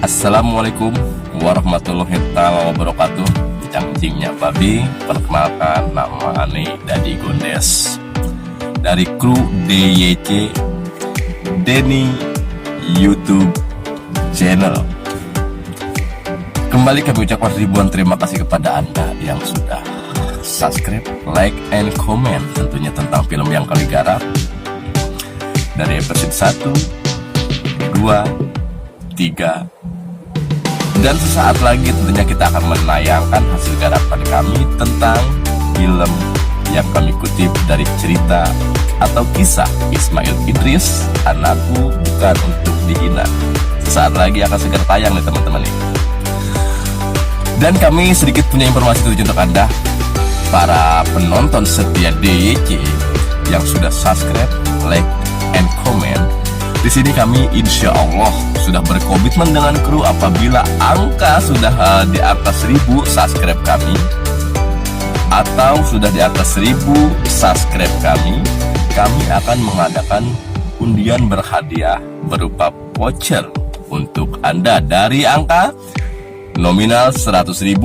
Assalamualaikum warahmatullahi wabarakatuh. Cangcingnya babi. Perkenalkan, nama Ani Dadi Gondes dari kru DYC Denny YouTube Channel. Kembali kami ucapkan ribuan terima kasih kepada Anda yang sudah subscribe, like, and comment tentunya tentang film yang kami garap dari episode 1, 2, 3, dan sesaat lagi tentunya kita akan menayangkan hasil garapan kami tentang film yang kami kutip dari cerita atau kisah Ismail Idris, Anakku Bukan Untuk Dihina. Sesaat lagi akan segera tayang nih teman-teman nih. Dan kami sedikit punya informasi tujuan untuk Anda para penonton setia DYC yang sudah subscribe, like, and comment. Di sini kami insya Allah sudah berkomitmen dengan kru apabila angka sudah di atas 1000 subscribe kami atau sudah di atas 1000 subscribe kami akan mengadakan undian berhadiah berupa voucher untuk Anda dari angka nominal 100.000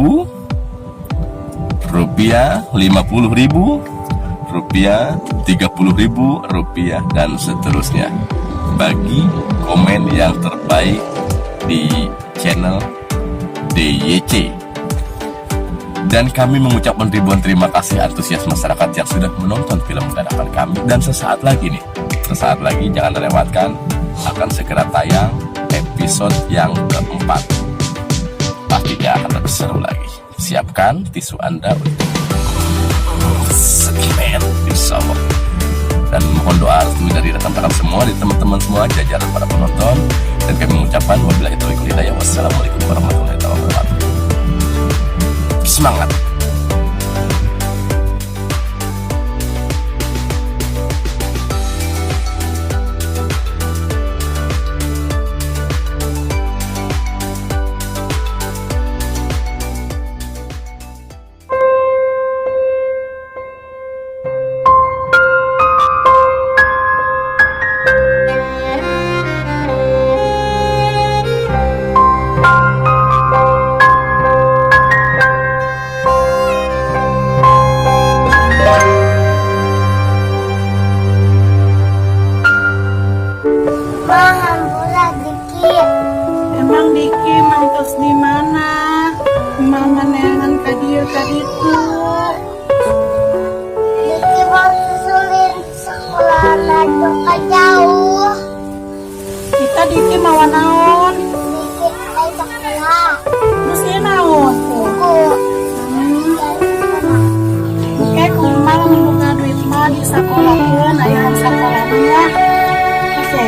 rupiah, 50.000 rupiah, 30.000 rupiah, dan seterusnya bagi komen yang terbaik di channel DYC. Dan kami mengucapkan ribuan terima kasih antusias masyarakat yang sudah menonton film garapan kami. Dan sesaat lagi jangan terlewatkan, akan segera tayang episode yang keempat. Pastinya akan lebih seru lagi. Siapkan tisu Anda untuk segmen bersama. Dan mohon doa dari rekan-rekan semua, dari teman-teman semua, jajaran para penonton. Dan kami mengucapkan wabillahi taufiq wal hidayah. Wassalamualaikum warahmatullahi wabarakatuh. Semangat. Emang Diki mangkos di mana? Mama nengan kadir kaditu. Diki mau susulin sekolah lanjut ke jauh. Kita Diki mau naon? Diki naik sekolah. Terus dia naon? Buku. Oke, kumaha membuka duit mah di sekolahkeun, aya sekolahnya. Oke.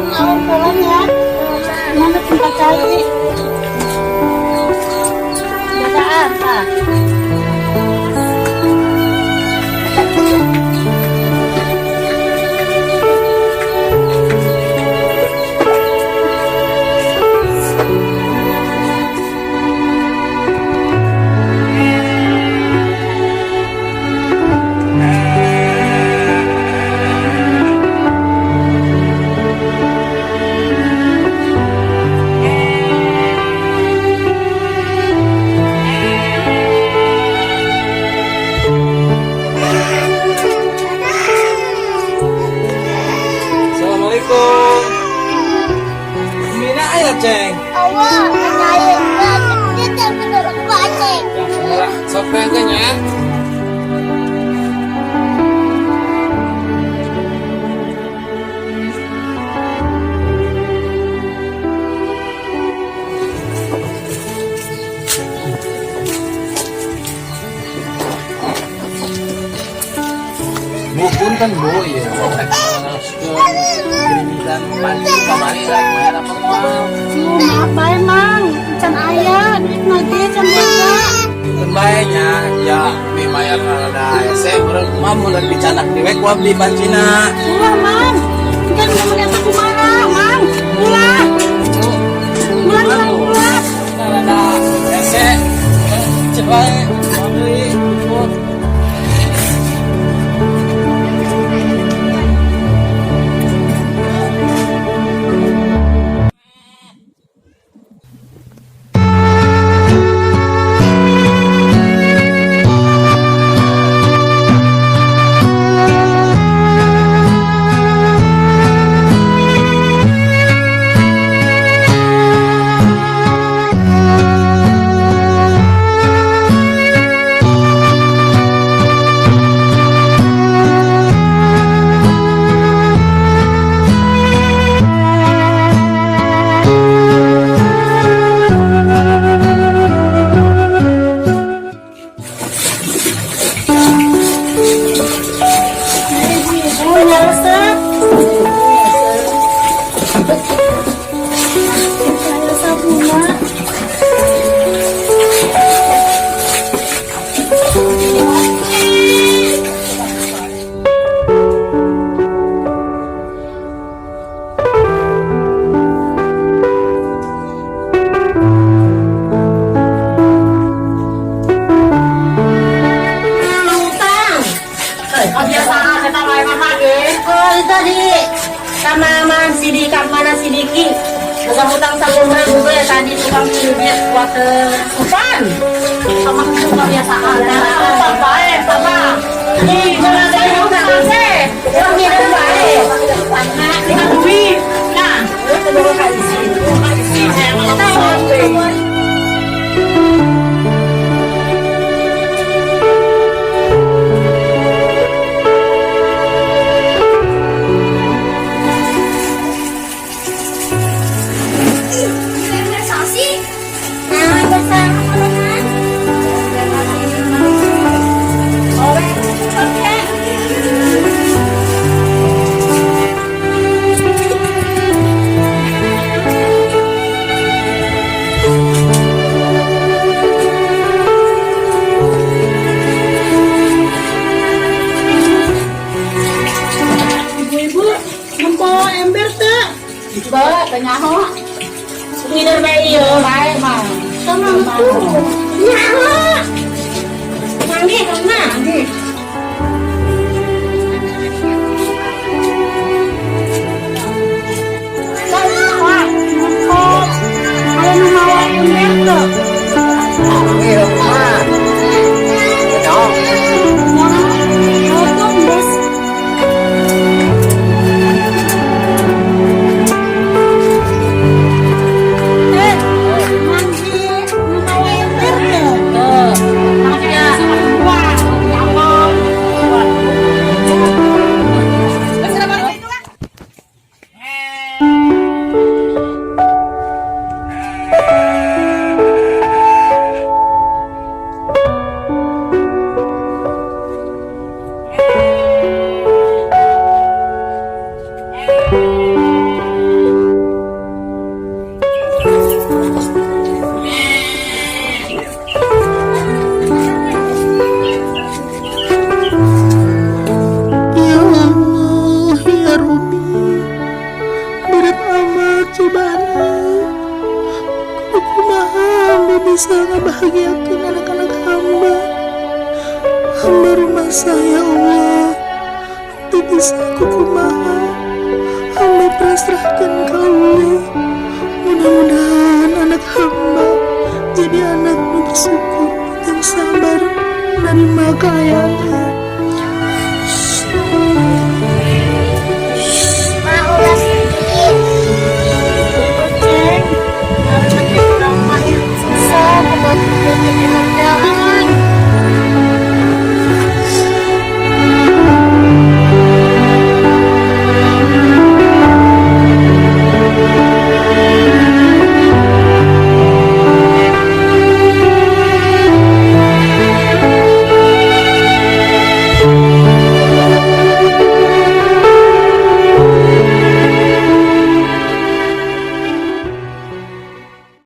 Naon pulang ya? Mana tempat cari? Jaga apa? Mina ayah ceng. Awak naik dia tak menurut kucing. Sok pengennya. Bu pun kan bu ya. Kirimitan panci kamari lagi main apa mau? Apa emang? Can aya duit nage can boga. Terbaiknya ya bimayar ada saya kurang mampu dan bicanak dewek wab di pancina. Ulah mang. Kan kemudian aku marah mang. Ulah. Ulah. Tukang utang 10.000 ya tadi tukang duit buat upan. Sama tukang biasaan. Apa baik sama. Nih, jangan ada yang utang sih. Yang ngirim baik. Dengan duit. Nah, itu dua kali sih. Saya mau tahu. Nyaho. Ngider bae ieu, bae mah. Sama aku. Nyaho. Manggi kana. Bisa ngebahagiakan anak-anak hamba. Hamba rumah saya Allah. Tidak bisa aku kumaha. Hamba pasrahkan ke Allah. Mudah-mudahan anak hamba jadi anak bersyukur yang sabar menerima keayaan.